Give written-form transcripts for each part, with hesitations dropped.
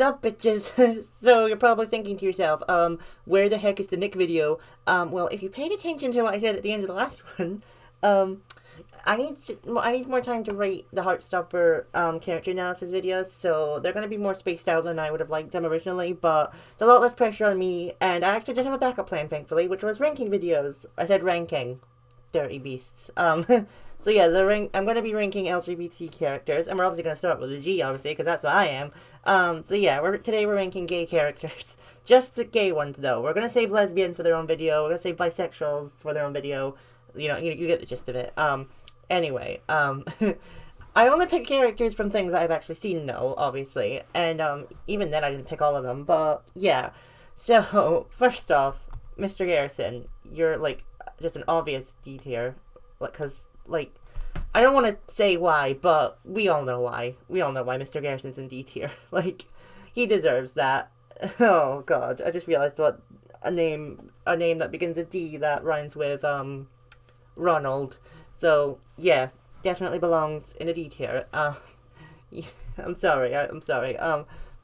Up, bitches. So you're probably thinking to yourself, where the heck is the Nick video? Well, if you paid attention to what I said at the end of the last one, um, I need more time to write the Heartstopper character analysis videos, so they're gonna be more spaced out than I would have liked them originally. But there's a lot less pressure on me, and I actually did have a backup plan, thankfully, which was ranking videos. I said ranking, dirty beasts. So yeah, I'm going to be ranking LGBT characters, and we're obviously going to start with a G, obviously, because that's what I am. So yeah, today we're ranking gay characters. Just the gay ones, though. We're going to save lesbians for their own video. We're going to save bisexuals for their own video. You know, you get the gist of it. Anyway, I only pick characters from things I've actually seen, though, obviously. And, even then I didn't pick all of them, but yeah. So, first off, Mr. Garrison, you're, like, just an obvious D tier. Because, like, I don't want to say why, but we all know why. We all know why Mr. Garrison's in D tier. Like, he deserves that. Oh, God. I just realized what a name that begins with D that rhymes with, Ronald. So, yeah, definitely belongs in a D tier. I'm sorry.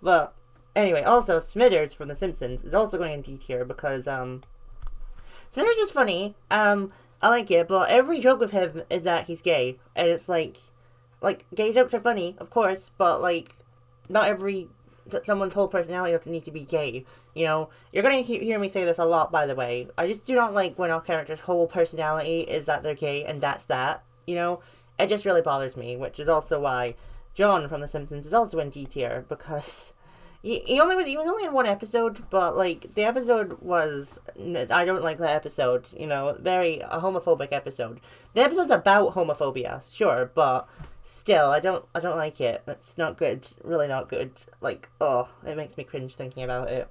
But, anyway, also, Smithers from The Simpsons is also going in D tier because, Smithers is funny. I like it, but every joke with him is that he's gay. And it's like, gay jokes are funny, of course, but, like, not someone's whole personality doesn't need to be gay. You know, you're gonna hear me say this a lot, by the way. I just do not like when a character's whole personality is that they're gay, and that's that. You know? It just really bothers me, which is also why John from The Simpsons is also in D tier, because he was only in one episode, but, like, the episode was, I don't like that episode, you know, very a homophobic episode. The episode's about homophobia, sure, but still, I don't like it. It's not good, really not good. Like, oh, it makes me cringe thinking about it.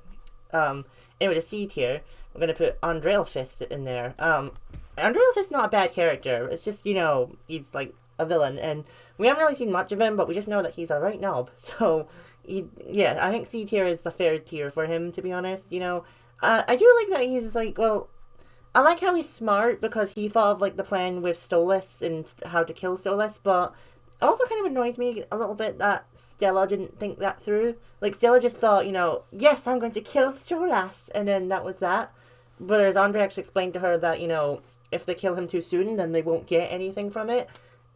Anyway, the C tier, we're gonna put Andrel Fist in there. Andrel Fist's not a bad character, it's just, you know, he's, like, a villain, and we haven't really seen much of him, but we just know that he's a right knob, so yeah, I think C tier is the fair tier for him, to be honest, you know. I do like that he's, like, well, I like how he's smart, because he thought of, like, the plan with Stolas and how to kill Stolas, but it also kind of annoys me a little bit that Stella didn't think that through. Like, Stella just thought, you know, yes, I'm going to kill Stolas, and then that was that. Whereas Andre actually explained to her that, you know, if they kill him too soon, then they won't get anything from it.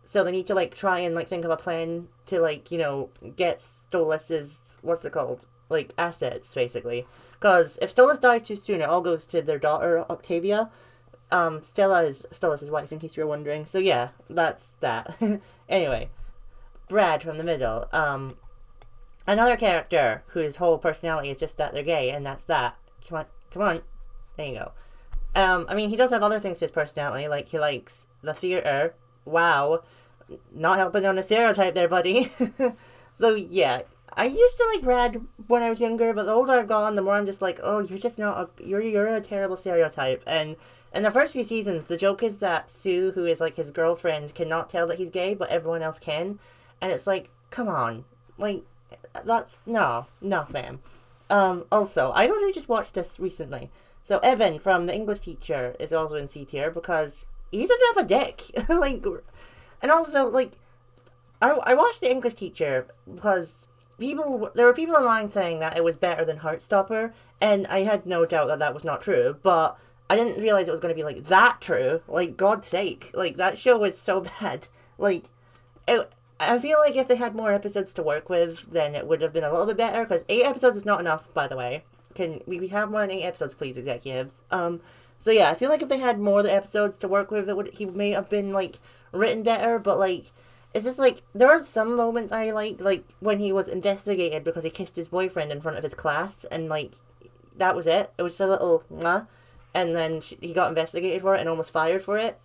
So they need to, like, try and, like, think of a plan to, like, you know, get Stolas's, what's it called? Like, assets, basically. Because if Stolas dies too soon, it all goes to their daughter, Octavia. Stella is Stolas' wife, in case you were wondering. So, yeah, that's that. Anyway, Brad from the middle. Another character whose whole personality is just that they're gay, and that's that. Come on. There you go. I mean, he does have other things to his personality, like he likes the theater. Wow. Not helping on a stereotype there, buddy. So, yeah. I used to like Brad when I was younger, but the older I've gone, the more I'm just like, oh, you're just not you're a terrible stereotype. And in the first few seasons, the joke is that Sue, who is like his girlfriend, cannot tell that he's gay, but everyone else can. And it's like, come on. Like, that's, no, fam. Also, I literally just watched this recently. So Evan from The English Teacher is also in C tier because he's a bit of a dick. Like, and also, like, I watched The English Teacher because there were people online saying that it was better than Heartstopper, and I had no doubt that that was not true, but I didn't realize it was going to be, like, that true. Like, God's sake. Like, that show was so bad. Like, I feel like if they had more episodes to work with, then it would have been a little bit better, because 8 episodes is not enough, by the way. Can we have more than 8 episodes, please, executives? So yeah, I feel like if they had more episodes to work with, he may have been, like, written better, but, like, it's just, like, there are some moments I like when he was investigated because he kissed his boyfriend in front of his class, and, like, that was it. It was just a little, mwah, and then he got investigated for it and almost fired for it.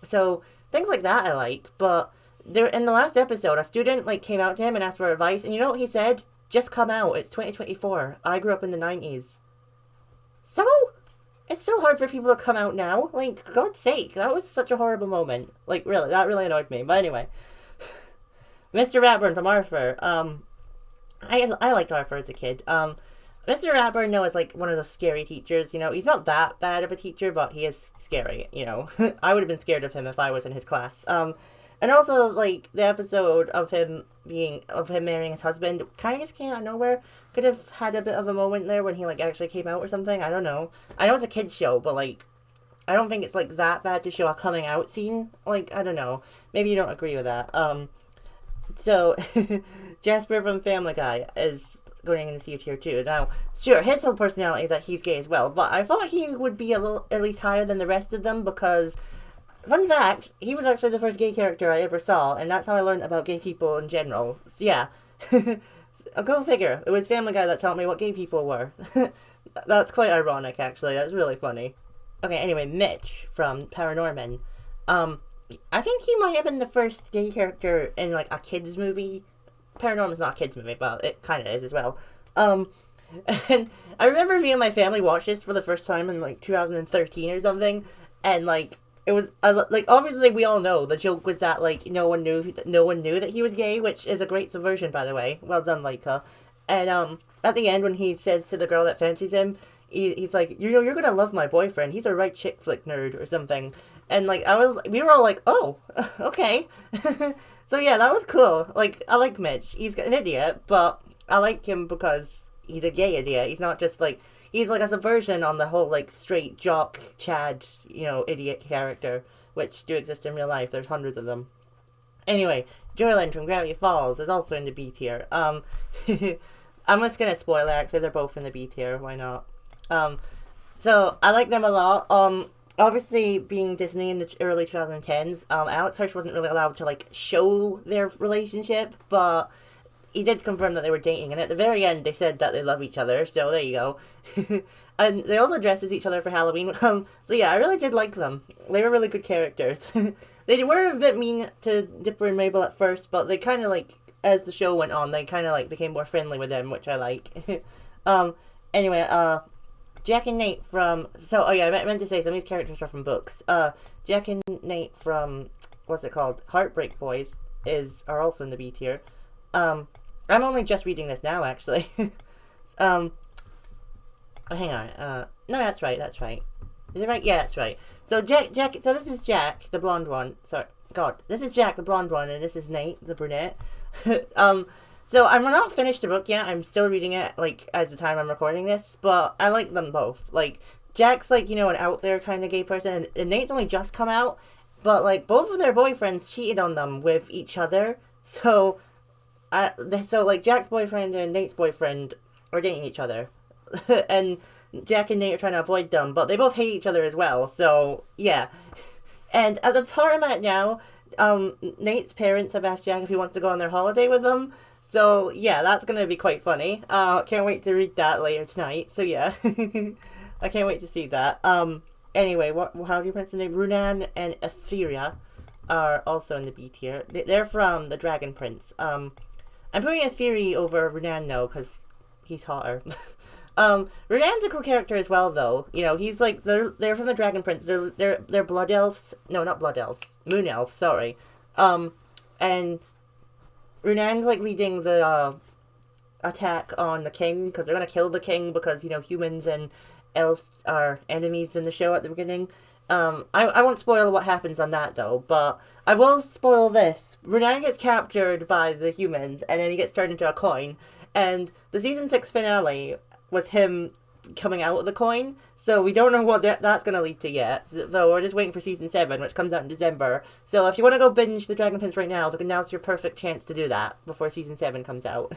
So, things like that I like, but in the last episode, a student, like, came out to him and asked for advice, and you know what he said? Just come out, it's 2024. I grew up in the 90s. So, it's still hard for people to come out now. Like, God's sake, that was such a horrible moment. Like, really, that really annoyed me. But anyway. Mr. Ratburn from Arthur. I liked Arthur as a kid. Mr. Ratburn, is like one of those scary teachers, you know. He's not that bad of a teacher, but he is scary, you know. I would have been scared of him if I was in his class. And also, like, the episode of him marrying his husband kind of just came out of nowhere, could have had a bit of a moment there when he, like, actually came out or something. I don't know. I know it's a kid's show, but, like, I don't think it's, like, that bad to show a coming out scene. Like, I don't know. Maybe you don't agree with that. So, Jasper from Family Guy is going into C tier too. Now, sure, his whole personality is that he's gay as well, but I thought he would be a little, at least higher than the rest of them, because, fun fact, he was actually the first gay character I ever saw, and that's how I learned about gay people in general. So, yeah. Go figure. It was Family Guy that taught me what gay people were. That's quite ironic, actually. That's really funny. Okay, anyway, Mitch from Paranorman. I think he might have been the first gay character in, like, a kids movie. Paranorman's not a kids movie, but it kind of is as well. And I remember me and my family watched this for the first time in, like, 2013 or something, and, like, it was, like, obviously we all know the joke was that, like, no one knew that he was gay, which is a great subversion, by the way. Well done, Laika. And, at the end, when he says to the girl that fancies him, he's like, you know, you're gonna love my boyfriend. He's a right chick flick nerd or something. And, like, we were all like, oh, okay. So, yeah, that was cool. Like, I like Mitch. He's an idiot, but I like him because he's a gay idiot. He's not just, like, he's, like, a subversion on the whole, like, straight jock, Chad, you know, idiot character, which do exist in real life. There's hundreds of them. Anyway, Joylyn from Gravity Falls is also in the B tier. I'm just gonna spoil it, actually. They're both in the B tier. Why not? So, I like them a lot. Obviously, being Disney in the early 2010s, Alex Hirsch wasn't really allowed to, like, show their relationship, but he did confirm that they were dating, and at the very end, they said that they love each other, so there you go. And they also dressed as each other for Halloween. So yeah, I really did like them. They were really good characters. They were a bit mean to Dipper and Mabel at first, but they kind of, like, as the show went on, they kind of, like, became more friendly with them, which I like. Anyway, Jack and Nate from... So, oh yeah, I meant to say, some of these characters are from books. Jack and Nate from... What's it called? Heartbreak Boys are also in the B tier. I'm only just reading this now, actually. Hang on. No, that's right. Is it right? Yeah, that's right. So, so this is Jack, the blonde one. Sorry. God. This is Jack, the blonde one, and this is Nate, the brunette. So, I'm not finished the book yet. I'm still reading it, like, as the time I'm recording this, but I like them both. Like, Jack's, like, you know, an out there kind of gay person, and Nate's only just come out, but, like, both of their boyfriends cheated on them with each other, so, like, Jack's boyfriend and Nate's boyfriend are dating each other, and Jack and Nate are trying to avoid them, but they both hate each other as well, so, yeah. And at the part I'm at now, Nate's parents have asked Jack if he wants to go on their holiday with them. So, yeah, that's going to be quite funny. Can't wait to read that later tonight. So, yeah. I can't wait to see that. Anyway, how do you pronounce the name? Runan and Etheria are also in the B tier. They're from The Dragon Prince. I'm putting Etheria over Runan, though, because he's hotter. Runan's a cool character as well, though. You know, he's like, they're from The Dragon Prince. They're blood elves. No, not blood elves. Moon elves, sorry. And Runan's, like, leading the, attack on the king, because they're gonna kill the king, because, you know, humans and elves are enemies in the show at the beginning. I won't spoil what happens on that, though, but I will spoil this. Runan gets captured by the humans, and then he gets turned into a coin, and the season 6 finale was him coming out of the coin, so we don't know what that's going to lead to yet, so we're just waiting for season 7, which comes out in December. So if you want to go binge The Dragon Prince right now, now's your perfect chance to do that before season 7 comes out.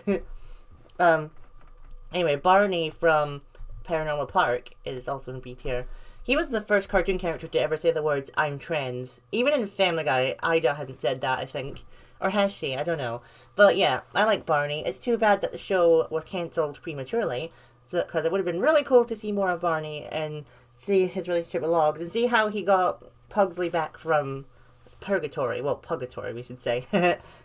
Anyway, Barney from Paranormal Park is also in B tier. He was the first cartoon character to ever say the words, "I'm trans." Even in Family Guy, Ida hadn't said that, I think. Or has she? I don't know. But yeah, I like Barney. It's too bad that the show was cancelled prematurely, because it would have been really cool to see more of Barney and see his relationship with Logs and see how he got Pugsley back from purgatory. Well, purgatory, we should say.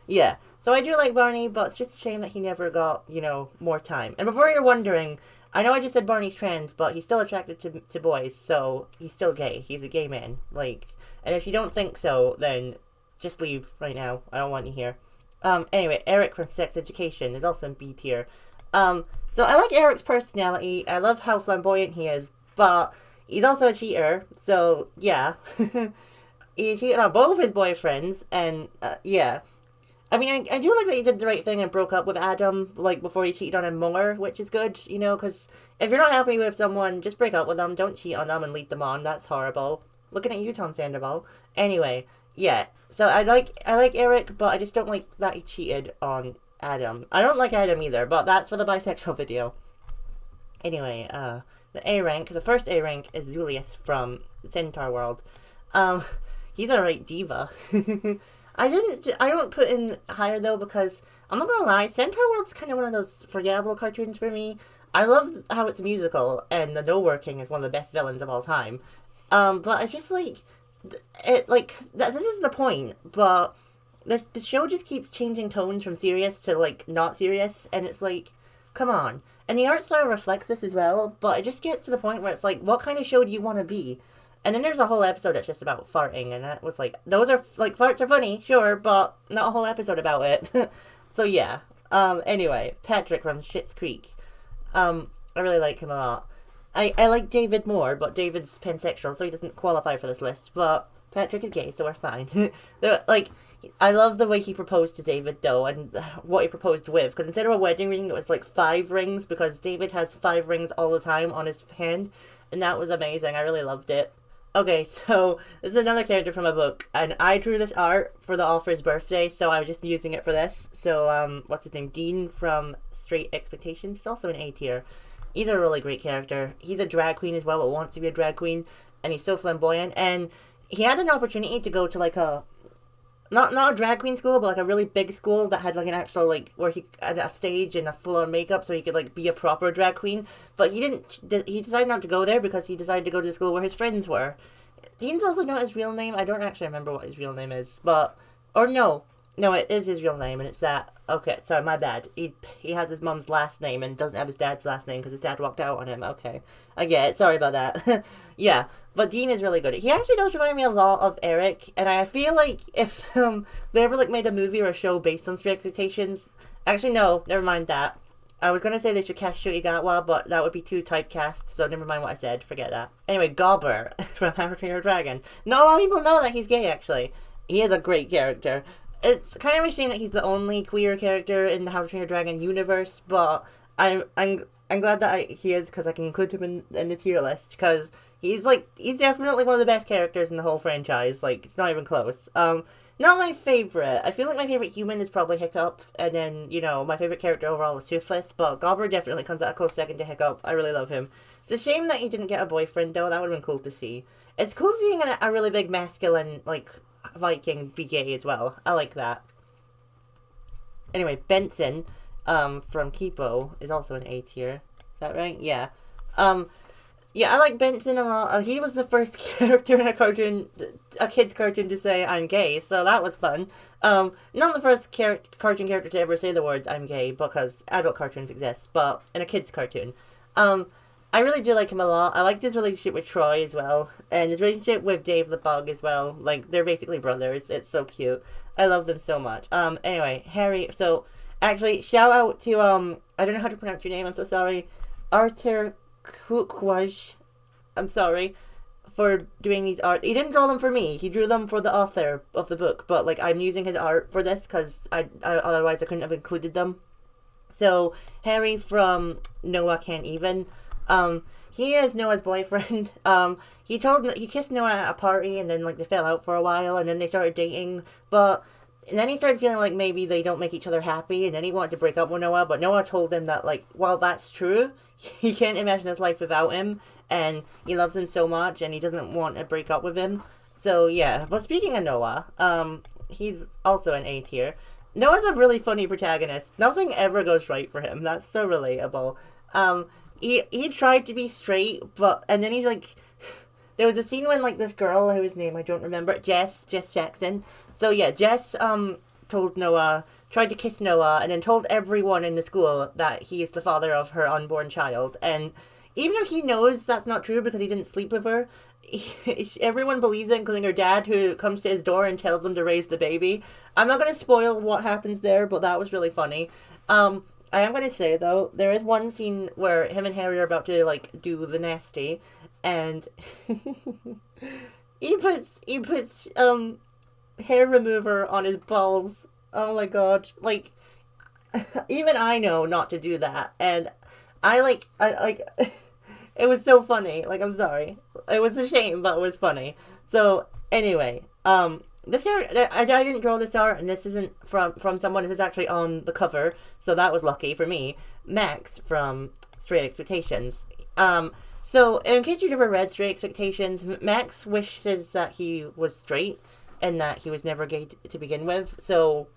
Yeah. So I do like Barney, but it's just a shame that he never got, you know, more time. And before you're wondering, I know I just said Barney's trans, but he's still attracted to boys, so he's still gay. He's a gay man. Like, and if you don't think so, then just leave right now. I don't want you here. Anyway, Eric from Sex Education is also in B tier. So I like Eric's personality. I love how flamboyant he is, but he's also a cheater, so yeah. He cheated on both his boyfriends, and yeah. I mean, I do like that he did the right thing and broke up with Adam, like, before he cheated on him more, which is good, you know, because if you're not happy with someone, just break up with them, don't cheat on them and lead them on, that's horrible. Looking at you, Tom Sandoval. Anyway, yeah, so I like Eric, but I just don't like that he cheated on Adam. I don't like Adam either, but that's for the bisexual video. Anyway, the first A rank is Julius from Centaur World. Um, he's a right diva. I don't put in higher though because I'm not gonna lie, Centaur World's kind of one of those forgettable cartoons for me. I love how it's a musical and the No Working is one of the best villains of all time. But it's just like, this is the point, but the show just keeps changing tones from serious to like not serious, and it's like, come on. And the art style reflects this as well, but it just gets to the point where it's like, what kind of show do you want to be? And then there's a whole episode that's just about farting, and that was like, those are, like, farts are funny, sure, but not a whole episode about it. So yeah. Anyway, Patrick from Schitt's Creek. I really like him a lot. I like David more, but David's pansexual, so he doesn't qualify for this list, but Patrick is gay, so we're fine. Like, I love the way he proposed to David, though, and what he proposed with, because instead of a wedding ring, it was like 5 rings, because David has 5 rings all the time on his hand, and that was amazing. I really loved it. Okay, so this is another character from a book, and I drew this art for the author's birthday, so I was just using it for this. So, what's his name? Dean from Straight Expectations. He's also an A tier. He's a really great character. He's a drag queen as well, but wants to be a drag queen, and he's so flamboyant, and he had an opportunity to go to, like, not a drag queen school, but, like, a really big school that had, like, an actual, like, where he had a stage and a full-on makeup so he could, like, be a proper drag queen. But he decided not to go there because he decided to go to the school where his friends were. Dean's also not his real name. I don't actually remember what his real name is, but, or no, it is his real name, and it's that. Okay, sorry, my bad. He has his mum's last name and doesn't have his dad's last name because his dad walked out on him. Okay, I get it. Sorry about that. Yeah, but Dean is really good. He actually does remind me a lot of Eric, and I feel like if they ever like made a movie or a show based on Straight Expectations, actually no, never mind that. I was gonna say they should cast Shuigawa, but that would be too typecast, so never mind what I said. Forget that. Anyway, Gobber from How to Train Your Dragon. Not a lot of people know that he's gay. Actually, he is a great character. It's kind of a shame that he's the only queer character in the How to Train Your Dragon universe, but I'm glad that he is because I can include him in the tier list because he's definitely one of the best characters in the whole franchise. Like, it's not even close. Not my favorite. I feel like my favorite human is probably Hiccup, and then, you know, my favorite character overall is Toothless, but Gobber definitely comes at a close second to Hiccup. I really love him. It's a shame that he didn't get a boyfriend, though. That would have been cool to see. It's cool seeing a really big masculine, like, Viking be gay as well. I like that. Anyway, Benson, from Kipo is also an A tier. Is that right? Yeah. Yeah, I like Benson a lot. He was the first character in a kid's cartoon to say I'm gay, so that was fun. Not the first cartoon character to ever say the words I'm gay, because adult cartoons exist, but in a kid's cartoon. I really do like him a lot. I liked his relationship with Troy as well, and his relationship with Dave the Bug as well. Like, they're basically brothers. It's so cute. I love them so much. Anyway, Harry, so, actually, shout out to, I don't know how to pronounce your name, I'm so sorry. Arthur Kukwaj, I'm sorry, for doing these art. He didn't draw them for me. He drew them for the author of the book, but, like, I'm using his art for this, because otherwise I couldn't have included them. So, Harry from Noah Can't Even, he is Noah's boyfriend. He kissed Noah at a party, and then, like, they fell out for a while, and then they started dating, and then he started feeling like maybe they don't make each other happy, and then he wanted to break up with Noah, but Noah told him that, like, while that's true, he can't imagine his life without him, and he loves him so much, and he doesn't want to break up with him. So, yeah. But speaking of Noah, he's also an A tier. Noah's a really funny protagonist. Nothing ever goes right for him. That's so relatable. He tried to be straight, and then he, like, there was a scene when, like, this girl, whose name I don't remember, Jess Jackson. So, yeah, Jess, tried to kiss Noah, and then told everyone in the school that he is the father of her unborn child. And even if he knows that's not true because he didn't sleep with her, everyone believes it, including her dad, who comes to his door and tells him to raise the baby. I'm not going to spoil what happens there, but that was really funny. I am going to say, though, there is one scene where him and Harry are about to, like, do the nasty, and he puts hair remover on his balls. Oh my god. Like, even I know not to do that. And I it was so funny. Like, I'm sorry. It was a shame, but it was funny. So, anyway, this character, I didn't draw this art, and this isn't from someone. This is actually on the cover, so that was lucky for me. Max from Straight Expectations. So in case you've never read Straight Expectations, Max wishes that he was straight and that he was never gay to begin with. So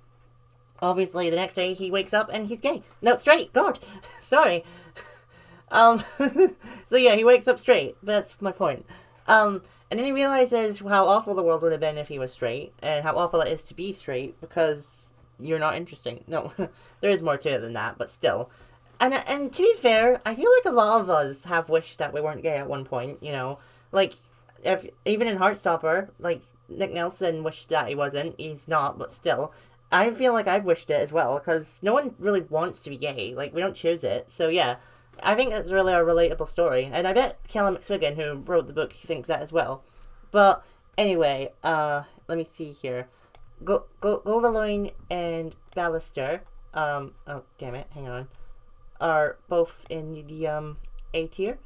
obviously the next day he wakes up and he's gay. No, straight. God, sorry. So yeah, he wakes up straight. But that's my point. And then he realizes how awful the world would have been if he was straight, and how awful it is to be straight because you're not interesting. No, there is more to it than that, but still. And to be fair, I feel like a lot of us have wished that we weren't gay at one point, you know? Like, even in Heartstopper, like, Nick Nelson wished that he wasn't. He's not, but still. I feel like I've wished it as well, because no one really wants to be gay. Like, we don't choose it. So, yeah. I think it's really a relatable story, and I bet Callum McSwiggan, who wrote the book, thinks that as well. But anyway, let me see here. Goldaloin and Ballister, oh damn it, hang on, are both in the A tier.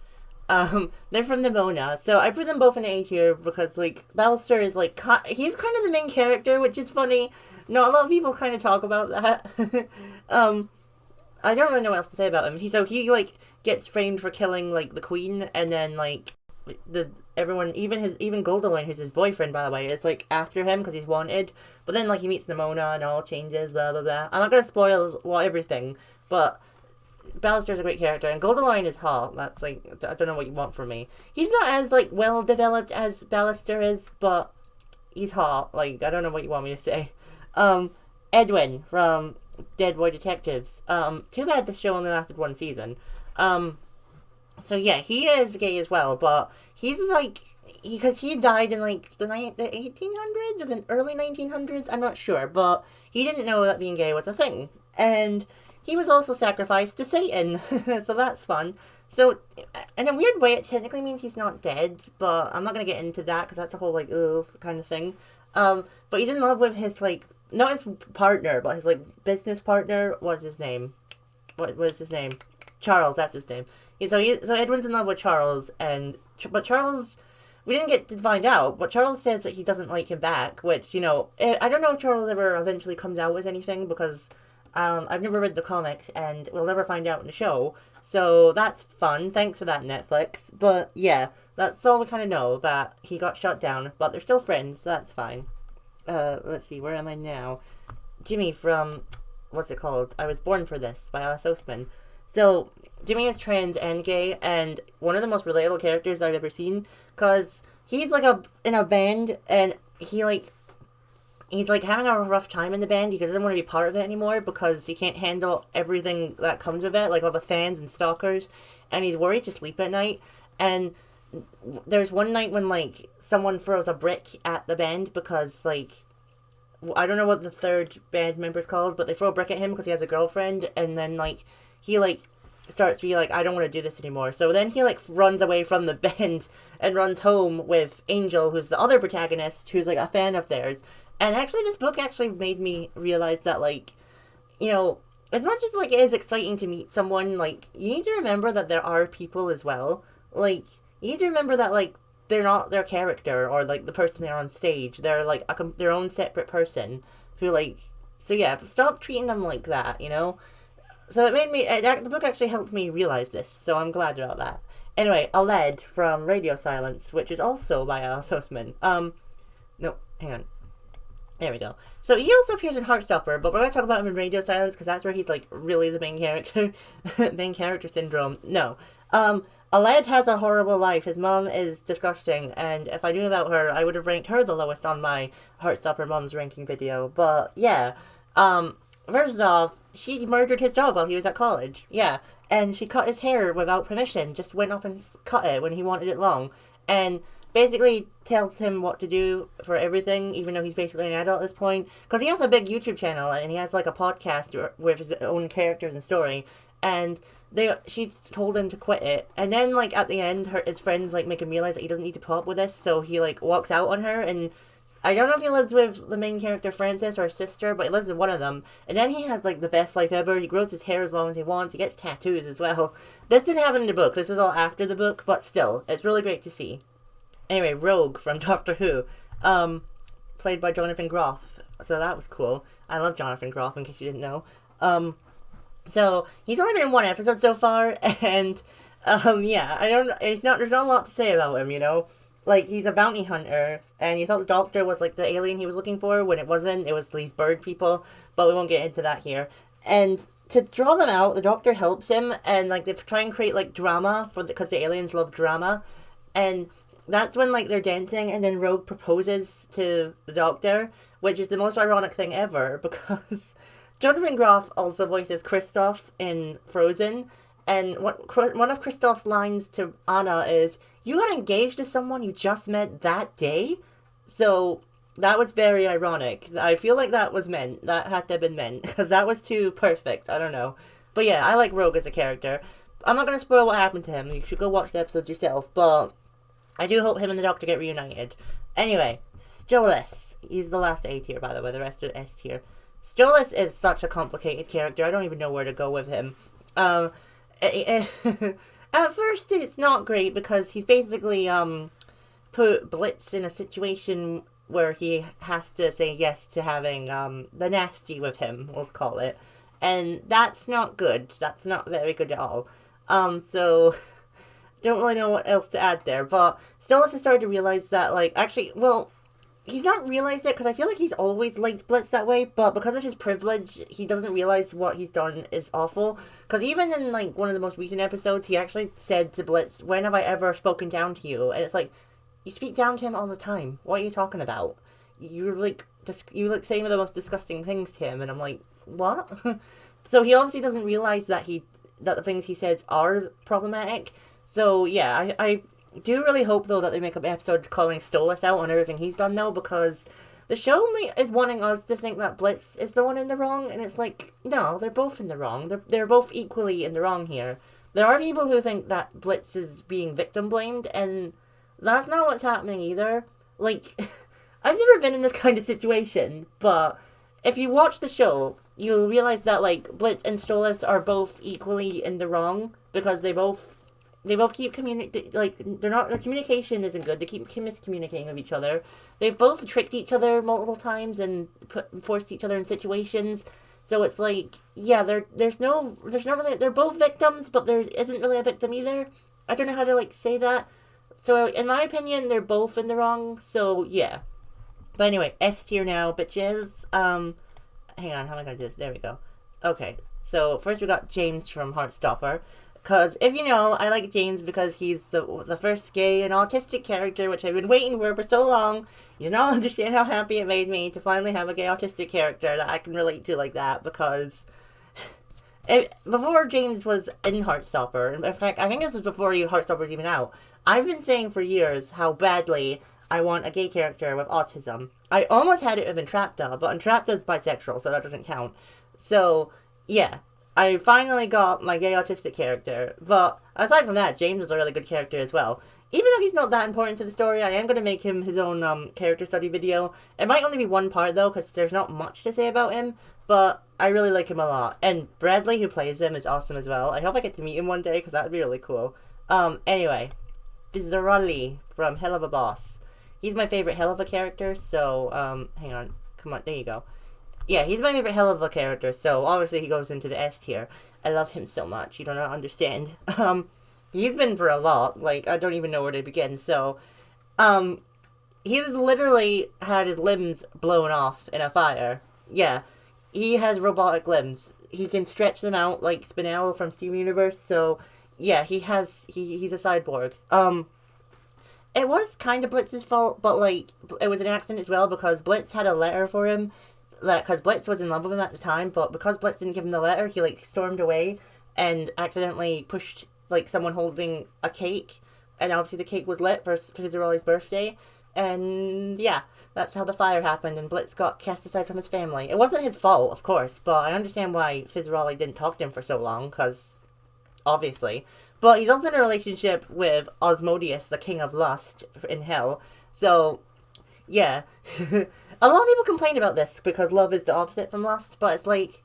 They're from the Mona, so I put them both in A tier because like Ballister is like he's kind of the main character, which is funny. Not a lot of people kind of talk about that. I don't really know what else to say about him. He like gets framed for killing like the queen, and then like everyone, even Goldaloin, who's his boyfriend by the way, is like after him because he's wanted. But then like he meets Nimona and all changes, blah blah blah. I'm not gonna spoil everything, but Ballister's a great character, and Goldaloin is hot. That's like, I don't know what you want from me. He's not as like well developed as Ballister is, but he's hot. Like, I don't know what you want me to say. Edwin from Dead Boy Detectives. Too bad this show only lasted one season. So yeah, he is gay as well, but he's like, because he died in like the 1800s or the early 1900s, I'm not sure, but he didn't know that being gay was a thing. And he was also sacrificed to Satan, so that's fun. So, in a weird way, it technically means he's not dead, but I'm not going to get into that, because that's a whole, like, ugh, kind of thing. But he's in love with his, like, not his partner, but his, like, business partner. What's his name? What was his name? Charles, that's his name. So Edwin's in love with Charles, but Charles, we didn't get to find out, but Charles says that he doesn't like him back, which, you know, I don't know if Charles ever eventually comes out with anything, because I've never read the comics, and we'll never find out in the show, so that's fun. Thanks for that, Netflix. But yeah, that's all we kind of know, that he got shut down, but they're still friends, so that's fine. Let's see, where am I now? Jimmy from, what's it called? I Was Born for This, by Hazbin. So, Jimmy is trans and gay, and one of the most relatable characters I've ever seen, because he's like in a band, and he's like having a rough time in the band because he doesn't want to be part of it anymore because he can't handle everything that comes with it, like all the fans and stalkers, and he's worried to sleep at night. And there's one night when like someone throws a brick at the band because like, I don't know what the third band member's called, but they throw a brick at him because he has a girlfriend, and then like he like starts to be like, I don't want to do this anymore. So then he like runs away from the band and runs home with Angel, who's the other protagonist, who's like a fan of theirs. And actually, this book actually made me realize that, like, you know, as much as, like, it is exciting to meet someone, like, you need to remember that there are people as well. Like, you need to remember that, like, they're not their character or, like, the person they're on stage. They're, like, their own separate person who, like, so yeah, stop treating them like that, you know? So it made me, the book actually helped me realize this, so I'm glad about that. Anyway, Aled from Radio Silence, which is also by Alice Oseman. No, hang on. There we go. So he also appears in Heartstopper, but we're going to talk about him in Radio Silence because that's where he's like really the main character. Main character syndrome. No. Aled has a horrible life. His mom is disgusting, and if I knew about her, I would have ranked her the lowest on my Heartstopper mom's ranking video. But yeah. First off, she murdered his dog while he was at college. Yeah. And she cut his hair without permission. Just went up and cut it when he wanted it long. And basically tells him what to do for everything, even though he's basically an adult at this point. Because he has a big YouTube channel, and he has, like, a podcast with his own characters and story. And she told him to quit it. And then, like, at the end, his friends, like, make him realize that he doesn't need to put up with this. So he, like, walks out on her and I don't know if he lives with the main character Francis or his sister, but he lives with one of them. And then he has like the best life ever. He grows his hair as long as he wants. He gets tattoos as well. This didn't happen in the book. This was all after the book, but still, it's really great to see. Anyway, Rogue from Doctor Who, played by Jonathan Groff. So that was cool. I love Jonathan Groff, in case you didn't know. So he's only been in one episode so far, and yeah, there's not a lot to say about him, you know. Like, he's a bounty hunter, and you thought the Doctor was, like, the alien he was looking for, when it wasn't. It was these bird people, but we won't get into that here. And to draw them out, the Doctor helps him, and, like, they try and create, like, drama, because the aliens love drama. And that's when, like, they're dancing, and then Rogue proposes to the Doctor, which is the most ironic thing ever, because Jonathan Groff also voices Kristoff in Frozen, and one of Kristoff's lines to Anna is, "You got engaged to someone you just met that day?" So that was very ironic. I feel like that was meant. That had to have been meant, because that was too perfect. I don't know. But yeah, I like Rogue as a character. I'm not going to spoil what happened to him. You should go watch the episodes yourself, but I do hope him and the Doctor get reunited. Anyway, Stolas. He's the last A tier, by the way. The rest are S tier. Stolas is such a complicated character. I don't even know where to go with him. At first, it's not great because he's basically put Blitz in a situation where he has to say yes to having the nasty with him, we'll call it. And that's not good. That's not very good at all. So don't really know what else to add there. But Stolas has started to realize that, like, actually, well, he's not realized it because I feel like he's always liked Blitz that way, but because of his privilege, he doesn't realize what he's done is awful. Because even in, like, one of the most recent episodes, he actually said to Blitz, "When have I ever spoken down to you?" And it's like, you speak down to him all the time. What are you talking about? You're, like, saying the most disgusting things to him, and I'm like, what? So he obviously doesn't realize that the things he says are problematic. So, yeah, I do really hope, though, that they make an episode calling Stolas out on everything he's done now, because the show is wanting us to think that Blitz is the one in the wrong, and it's like, no, they're both in the wrong. They're both equally in the wrong here. There are people who think that Blitz is being victim blamed, and that's not what's happening either. Like, I've never been in this kind of situation, but if you watch the show, you'll realize that, like, Blitz and Stolas are both equally in the wrong, because they both keep their communication isn't good. They keep miscommunicating with each other. They've both tricked each other multiple times and forced each other in situations. So it's like, yeah, there's no really, they're both victims, but there isn't really a victim either. I don't know how to, like, say that. So in my opinion, they're both in the wrong. So yeah. But anyway, S tier now, bitches. Hang on, how am I gonna do this? There we go. Okay, so first we got James from Heartstopper. Because, if you know, I like James because he's the first gay and autistic character, which I've been waiting for so long. You don't understand how happy it made me to finally have a gay autistic character that I can relate to like that, because before James was in Heartstopper, in fact, I think this was before Heartstopper was even out, I've been saying for years how badly I want a gay character with autism. I almost had it with Entrapta, but Entrapta's bisexual, so that doesn't count. So, yeah. I finally got my gay autistic character, but aside from that, James is a really good character as well. Even though he's not that important to the story, I am going to make him his own character study video. It might only be one part though, because there's not much to say about him, but I really like him a lot. And Bradley, who plays him, is awesome as well. I hope I get to meet him one day, because that would be really cool. Anyway, Fizzarelli from Helluva Boss. He's my favorite Helluva character, so, hang on, come on, there you go. Yeah, he's my favorite Helluva character, so obviously he goes into the S tier. I love him so much, you do not understand. He's been for a lot, like, I don't even know where to begin, so, he's literally had his limbs blown off in a fire. Yeah, he has robotic limbs. He can stretch them out like Spinel from Steven Universe, so, yeah, he's a cyborg. It was kind of Blitz's fault, but, like, it was an accident as well, because Blitz had a letter for him, because Blitz was in love with him at the time, but because Blitz didn't give him the letter, he, like, stormed away and accidentally pushed, like, someone holding a cake, and obviously the cake was lit for Fizzarelli's birthday, and yeah, that's how the fire happened, and Blitz got cast aside from his family. It wasn't his fault, of course, but I understand why Fizzarelli didn't talk to him for so long, because, obviously. But he's also in a relationship with Osmodius, the King of Lust, in Hell, so yeah. A lot of people complain about this because love is the opposite from lust, but it's like,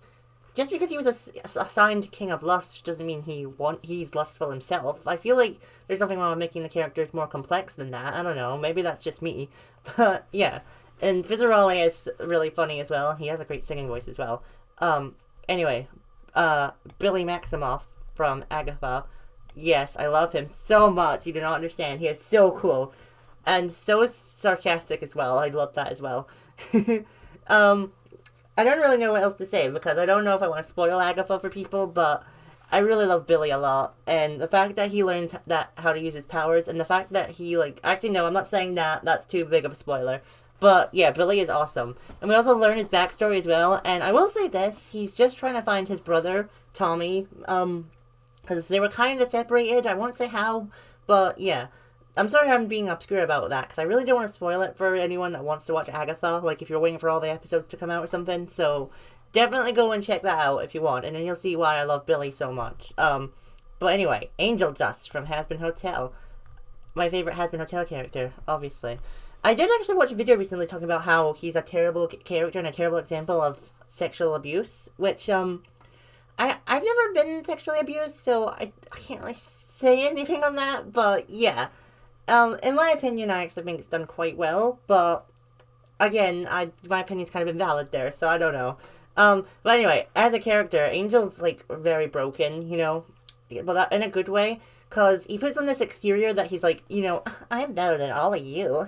just because he was assigned King of Lust doesn't mean he's lustful himself. I feel like there's nothing wrong with making the characters more complex than that. I don't know, maybe that's just me. But, yeah. And Fizzaroli is really funny as well. He has a great singing voice as well. Anyway, Billy Maximoff from Agatha. Yes, I love him so much. You do not understand. He is so cool. And so is sarcastic as well. I love that as well. I don't really know what else to say because I don't know if I want to spoil Agatha for people, but I really love Billy a lot. And the fact that he learns how to use his powers, and the fact that he, like, actually, no, I'm not saying that. That's too big of a spoiler. But, yeah, Billy is awesome. And we also learn his backstory as well. And I will say this, he's just trying to find his brother, Tommy, because they were kind of separated. I won't say how, but, yeah. I'm sorry I'm being obscure about that, because I really don't want to spoil it for anyone that wants to watch Agatha, like if you're waiting for all the episodes to come out or something, so definitely go and check that out if you want, and then you'll see why I love Billy so much. But anyway, Angel Dust from Hazbin Hotel. My favorite Hazbin Hotel character, obviously. I did actually watch a video recently talking about how he's a terrible character and a terrible example of sexual abuse, which, I've never been sexually abused, so I can't really say anything on that, but yeah. In my opinion, I actually think it's done quite well, but again, my opinion's kind of invalid there, so I don't know. But anyway, as a character, Angel's, like, very broken, you know, but that in a good way, because he puts on this exterior that he's like, you know, I'm better than all of you,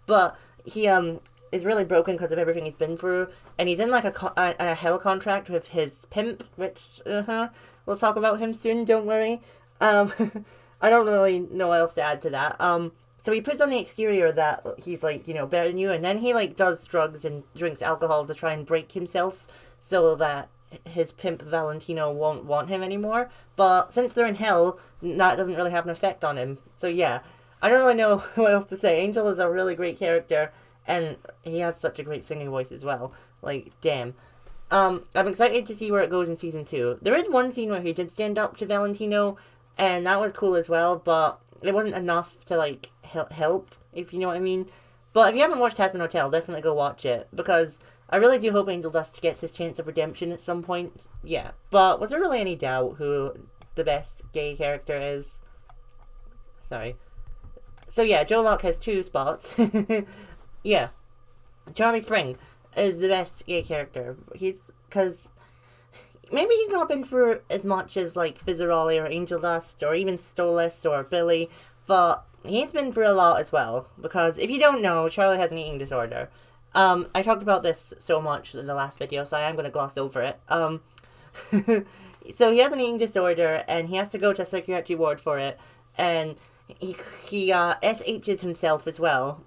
but he, is really broken because of everything he's been through, and he's in, like, a hell contract with his pimp, which, we'll talk about him soon, don't worry. I don't really know what else to add to that. So he puts on the exterior that he's, like, you know, better than you, and then he, like, does drugs and drinks alcohol to try and break himself so that his pimp Valentino won't want him anymore. But since they're in hell, that doesn't really have an effect on him. So yeah, I don't really know what else to say. Angel is a really great character, and he has such a great singing voice as well. Like, damn. I'm excited to see where it goes in season 2. There is one scene where he did stand up to Valentino, and that was cool as well, but it wasn't enough to, like, help, if you know what I mean. But if you haven't watched Hazbin Hotel, definitely go watch it, because I really do hope Angel Dust gets his chance of redemption at some point. Yeah. But was there really any doubt who the best gay character is? Sorry. So yeah, Joe Locke has 2 spots. Yeah. Charlie Spring is the best gay character. Because maybe he's not been through as much as, like, Fizzaroli or Angel Dust or even Stolas or Billy, but he's been through a lot as well. Because if you don't know, Charlie has an eating disorder. I talked about this so much in the last video, so I am going to gloss over it. So he has an eating disorder, and he has to go to a psychiatric ward for it, and he SHs himself as well.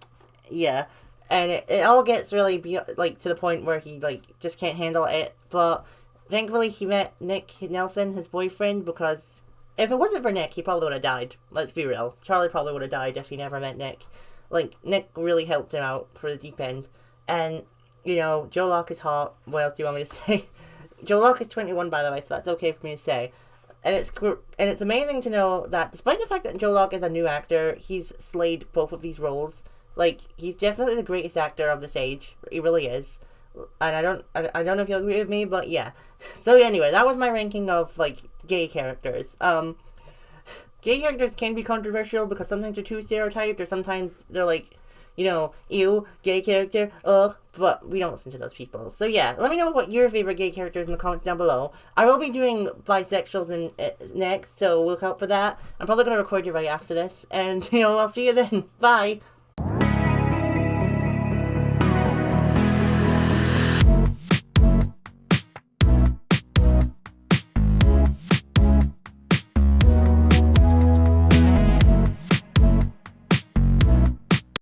Yeah. And it all gets really, like, to the point where he, like, just can't handle it, but thankfully he met Nick Nelson, his boyfriend, because if it wasn't for Nick, he probably would have died. Let's be real. Charlie probably would have died if he never met Nick. Like, Nick really helped him out for the deep end. And, you know, Joe Locke is hot. What else do you want me to say? Joe Locke is 21, by the way, so that's okay for me to say. And it's amazing to know that despite the fact that Joe Locke is a new actor, he's slayed both of these roles. Like, he's definitely the greatest actor of this age. He really is. And I don't know if you'll agree with me, but yeah. So anyway, that was my ranking of, like, gay characters. Gay characters can be controversial because sometimes they're too stereotyped, or sometimes they're like, you know, ew, gay character, ugh, but we don't listen to those people. So yeah, let me know what your favorite gay characters in the comments down below. I will be doing bisexuals next, so look out for that. I'm probably going to record you right after this, and, you know, I'll see you then. Bye!